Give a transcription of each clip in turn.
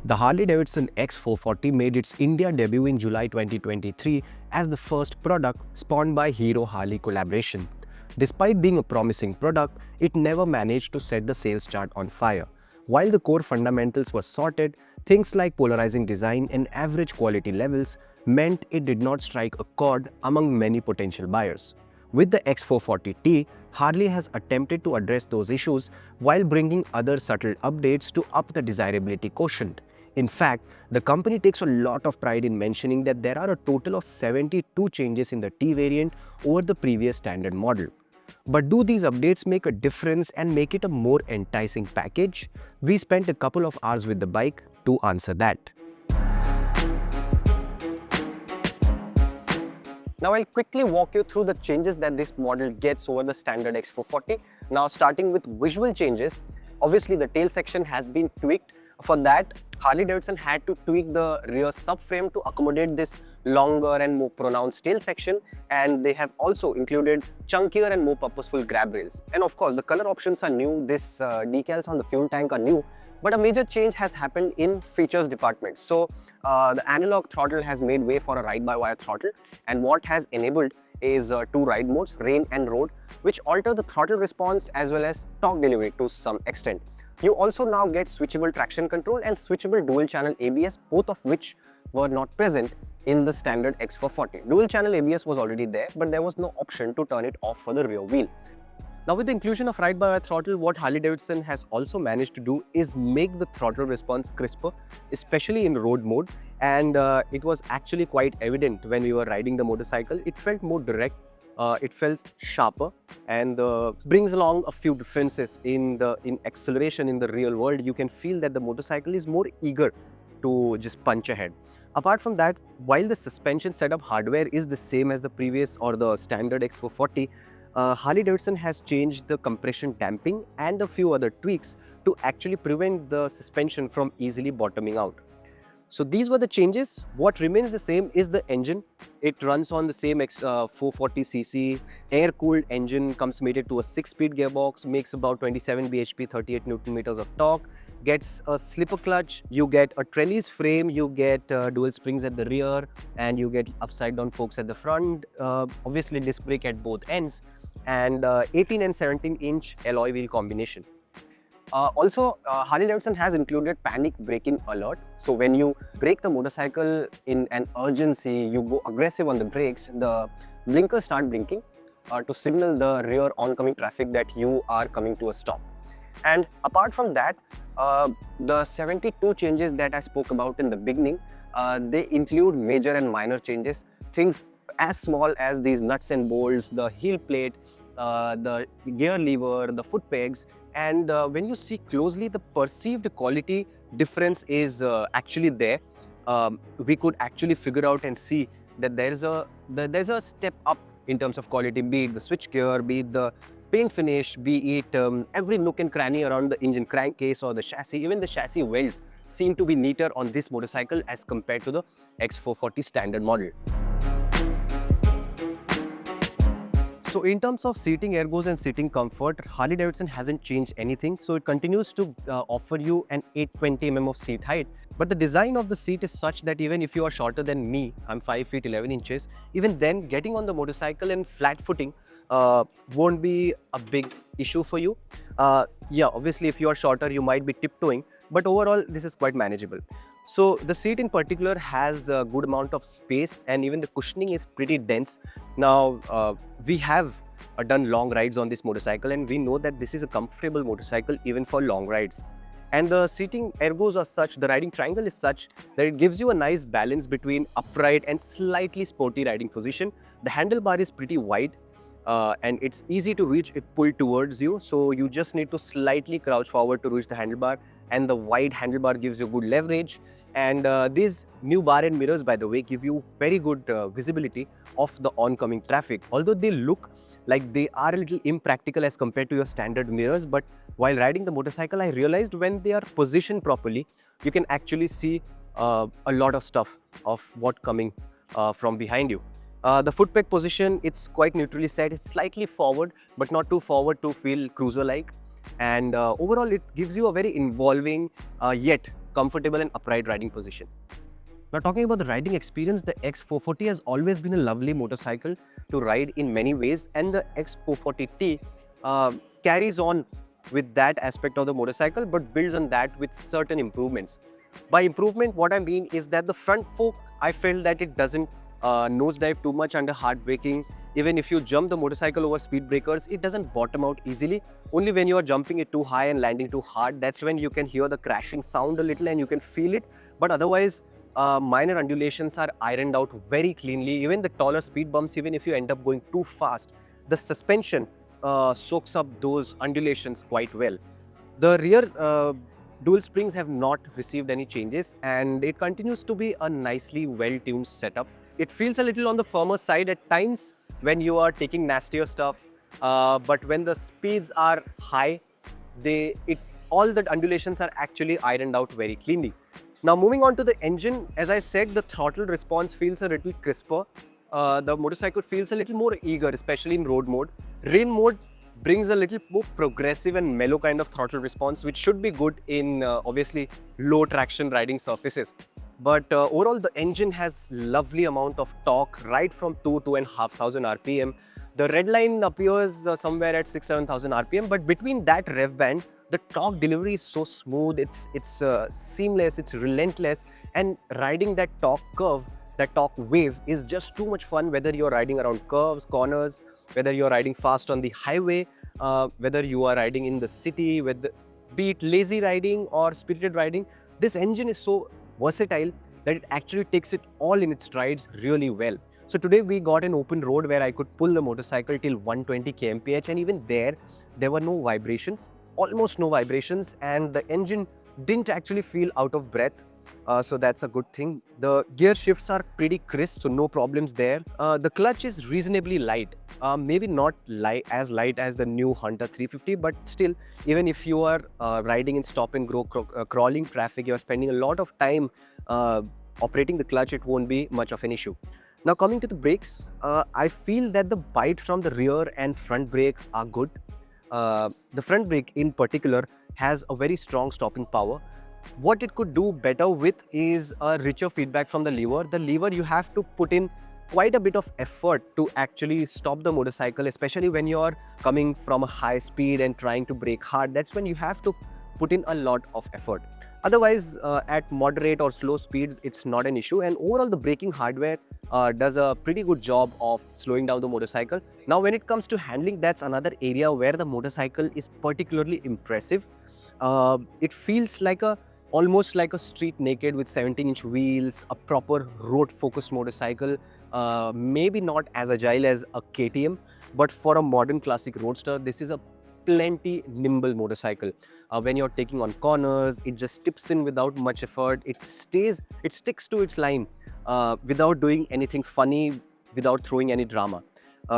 The Harley-Davidson X440 made its India debut in July 2023 as the first product spawned by Hero Harley collaboration. Despite being a promising product, it never managed to set the sales chart on fire. While the core fundamentals were sorted, things like polarizing design and average quality levels meant it did not strike a chord among many potential buyers. With the X440 T, Harley has attempted to address those issues while bringing other subtle updates to up the desirability quotient. In fact, the company takes a lot of pride in mentioning that there are a total of 72 changes in the T variant over the previous standard model. But do these updates make a difference and make it a more enticing package? We spent a couple of hours with the bike to answer that. Now I'll quickly walk you through the changes that this model gets over the standard X440. Now starting with visual changes, obviously the tail section has been tweaked. For that, Harley-Davidson had to tweak the rear subframe to accommodate this longer and more pronounced tail section, and they have also included chunkier and more purposeful grab rails. And of course, the color options are new, this decals on the fuel tank are new, but a major change has happened in features department. So the analog throttle has made way for a ride-by-wire throttle, and what has enabled is two ride modes, rain and road, which alter the throttle response as well as torque delivery to some extent. You also now get switchable traction control and switchable dual channel ABS, both of which were not present in the standard X440. Dual channel ABS was already there, but there was no option to turn it off for the rear wheel. Now with the inclusion of ride-by-wire throttle, what Harley-Davidson has also managed to do is make the throttle response crisper, especially in road mode, and it was actually quite evident when we were riding the motorcycle. It felt more direct, it felt sharper, and brings along a few differences in acceleration in the real world. You can feel that the motorcycle is more eager to just punch ahead. Apart from that, while the suspension setup hardware is the same as the previous or the standard X440, Harley-Davidson has changed the compression damping and a few other tweaks to actually prevent the suspension from easily bottoming out. So these were the changes. What remains the same is the engine. It runs on the same 440cc air-cooled engine, comes mated to a 6-speed gearbox, makes about 27 bhp, 38 Nm of torque, gets a slipper clutch, you get a trellis frame, you get dual springs at the rear, and you get upside-down forks at the front, obviously disc brake at both ends, and 18 and 17-inch alloy wheel combination. Also, Harley-Davidson has included panic braking alert. So when you brake the motorcycle in an urgency, you go aggressive on the brakes, the blinkers start blinking to signal the rear oncoming traffic that you are coming to a stop. And apart from that, the 72 changes that I spoke about in the beginning, they include major and minor changes. Things as small as these nuts and bolts, the heel plate, the gear lever, the foot pegs, and when you see closely, the perceived quality difference is actually there. We could actually figure out and see that there's a step up in terms of quality, be it the switch gear, be it the paint finish, be it every nook and cranny around the engine crankcase or the chassis. Even the chassis welds seem to be neater on this motorcycle as compared to the X440 standard model. So in terms of seating ergos and seating comfort, Harley-Davidson hasn't changed anything. So it continues to offer you an 820 mm of seat height. But the design of the seat is such that even if you are shorter than me, I'm 5 feet 11 inches, even then getting on the motorcycle in flat footing won't be a big issue for you. Yeah, obviously if you are shorter, you might be tiptoeing, but overall this is quite manageable. So the seat in particular has a good amount of space, and even the cushioning is pretty dense. Now, we have done long rides on this motorcycle, and we know that this is a comfortable motorcycle even for long rides. And the seating ergos are such, the riding triangle is such that it gives you a nice balance between upright and slightly sporty riding position. The handlebar is pretty wide, and it's easy to reach it pulled towards you, so you just need to slightly crouch forward to reach the handlebar, and the wide handlebar gives you good leverage. And these new bar and mirrors, by the way, give you very good visibility of the oncoming traffic. Although they look like they are a little impractical as compared to your standard mirrors, but while riding the motorcycle, I realized when they are positioned properly, you can actually see a lot of stuff of what coming from behind you. The foot peg position, it's quite neutrally set. It's slightly forward, but not too forward to feel cruiser-like. And overall, it gives you a very involving yet comfortable and upright riding position. Now talking about the riding experience, the X440 has always been a lovely motorcycle to ride in many ways, and the X440 T carries on with that aspect of the motorcycle but builds on that with certain improvements. By improvement, what I mean is that the front fork, I felt that it doesn't nosedive too much under hard braking. Even if you jump the motorcycle over speed breakers, it doesn't bottom out easily. Only when you are jumping it too high and landing too hard, that's when you can hear the crashing sound a little and you can feel it. But otherwise, minor undulations are ironed out very cleanly. Even the taller speed bumps, even if you end up going too fast, the suspension soaks up those undulations quite well. The rear dual springs have not received any changes, and it continues to be a nicely well-tuned setup. It feels a little on the firmer side at times when you are taking nastier stuff, but when the speeds are high, all the undulations are actually ironed out very cleanly. Now moving on to the engine, as I said, the throttle response feels a little crisper. The motorcycle feels a little more eager, especially in road mode. Rain mode brings a little more progressive and mellow kind of throttle response, which should be good in obviously low traction riding surfaces. But overall, the engine has lovely amount of torque right from 2,500 RPM. The red line appears somewhere at 6,000-7,000 RPM, but between that rev band, the torque delivery is so smooth, it's seamless, it's relentless, and riding that torque curve, that torque wave is just too much fun, whether you're riding around curves, corners, whether you're riding fast on the highway, whether you are riding in the city, be it lazy riding or spirited riding. This engine is so versatile that it actually takes it all in its strides really well. So today we got an open road where I could pull the motorcycle till 120 kmph, and even there were no vibrations, almost no vibrations, and the engine didn't actually feel out of breath. So that's a good thing. The gear shifts are pretty crisp, so no problems there. The clutch is reasonably light, maybe not as light as the new Hunter 350, but still, even if you are riding in stop and go crawling traffic, you are spending a lot of time operating the clutch, it won't be much of an issue. Now coming to the brakes, I feel that the bite from the rear and front brake are good. The front brake in particular has a very strong stopping power. What it could do better with is a richer feedback from the lever. The lever, you have to put in quite a bit of effort to actually stop the motorcycle, especially when you're coming from a high speed and trying to brake hard. That's when you have to put in a lot of effort. Otherwise, at moderate or slow speeds, it's not an issue, and overall the braking hardware does a pretty good job of slowing down the motorcycle. Now when it comes to handling, that's another area where the motorcycle is particularly impressive. It feels like almost like a street naked with 17-inch wheels, a proper road-focused motorcycle, maybe not as agile as a KTM, but for a modern classic roadster, this is a plenty nimble motorcycle. When you're taking on corners, it just tips in without much effort. It sticks to its line without doing anything funny, without throwing any drama.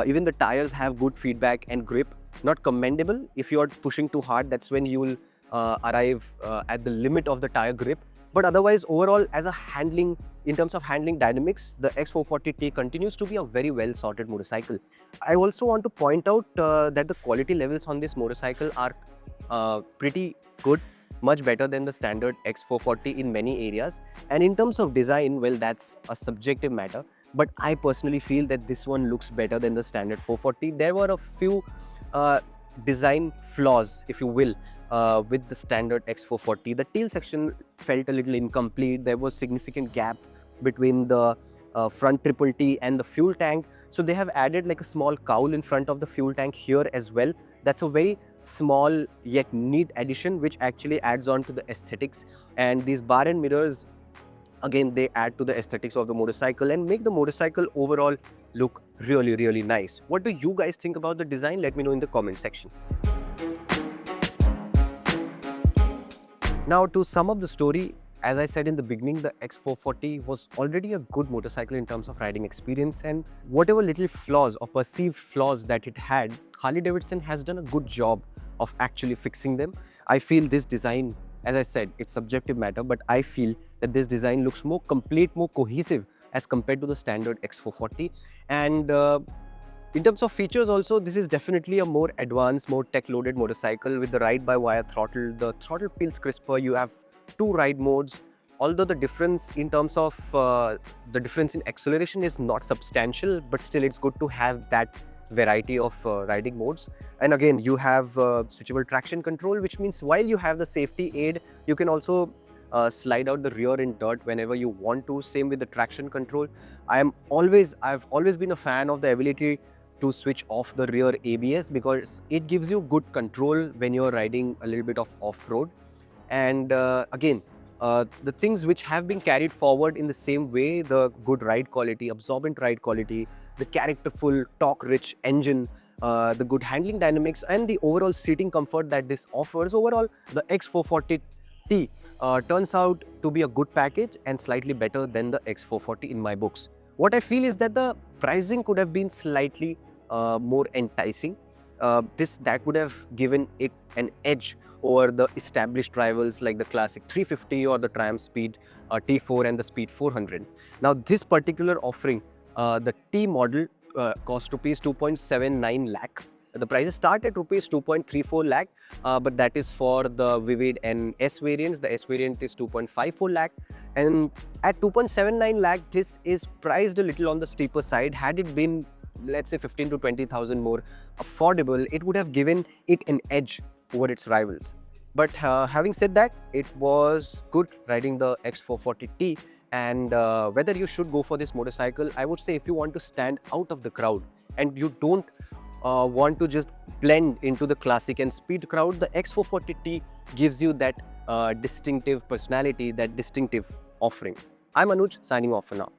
Even the tires have good feedback and grip. Not commendable. If you're pushing too hard, that's when you will arrive at the limit of the tire grip. But otherwise, overall, in terms of handling dynamics, the X440T continues to be a very well sorted motorcycle. I also want to point out that the quality levels on this motorcycle are pretty good, much better than the standard X440 in many areas. And in terms of design, well, that's a subjective matter, but I personally feel that this one looks better than the standard 440. There were a few design flaws, if you will, with the standard X440. The tail section felt a little incomplete. There was significant gap between the front triple T and the fuel tank. So they have added like a small cowl in front of the fuel tank here as well. That's a very small yet neat addition, which actually adds on to the aesthetics. And these bar and mirrors, again, they add to the aesthetics of the motorcycle and make the motorcycle overall look really, really nice. What do you guys think about the design? Let me know in the comment section. Now, to sum up the story, as I said in the beginning, the X440 was already a good motorcycle in terms of riding experience, and whatever little flaws or perceived flaws that it had, Harley-Davidson has done a good job of actually fixing them. I feel this design, as I said, it's subjective matter, but I feel that this design looks more complete, more cohesive as compared to the standard X440. And in terms of features also, this is definitely a more advanced, more tech-loaded motorcycle with the ride-by-wire throttle. The throttle feels crisper. You have 2 ride modes. Although the difference in terms of the difference in acceleration is not substantial, but still it's good to have that variety of riding modes. And again, you have switchable traction control, which means while you have the safety aid, you can also slide out the rear in dirt whenever you want to. Same with the traction control. I've always been a fan of the ability to switch off the rear ABS because it gives you good control when you're riding a little bit of off-road. And again, the things which have been carried forward in the same way, the good ride quality, absorbent ride quality, the characterful, torque-rich engine, the good handling dynamics, and the overall seating comfort that this offers. Overall, the X440 T turns out to be a good package and slightly better than the X440 in my books. What I feel is that the pricing could have been slightly more enticing. That would have given it an edge over the established rivals like the classic 350 or the Triumph Speed T4 and the Speed 400. Now this particular offering, the T model costs rupees 2.79 lakh. The prices start at rupees 2.34 lakh, but that is for the Vivid and S variants. The S variant is 2.54 lakh, and at 2.79 lakh, this is priced a little on the steeper side. Had it been, let's say, 15 to 20,000 more affordable, it would have given it an edge over its rivals. But having said that, it was good riding the X440T. And whether you should go for this motorcycle, I would say if you want to stand out of the crowd and you don't want to just blend into the classic and speed crowd, the X440T gives you that distinctive personality, that distinctive offering. I'm Anuj, signing off for now.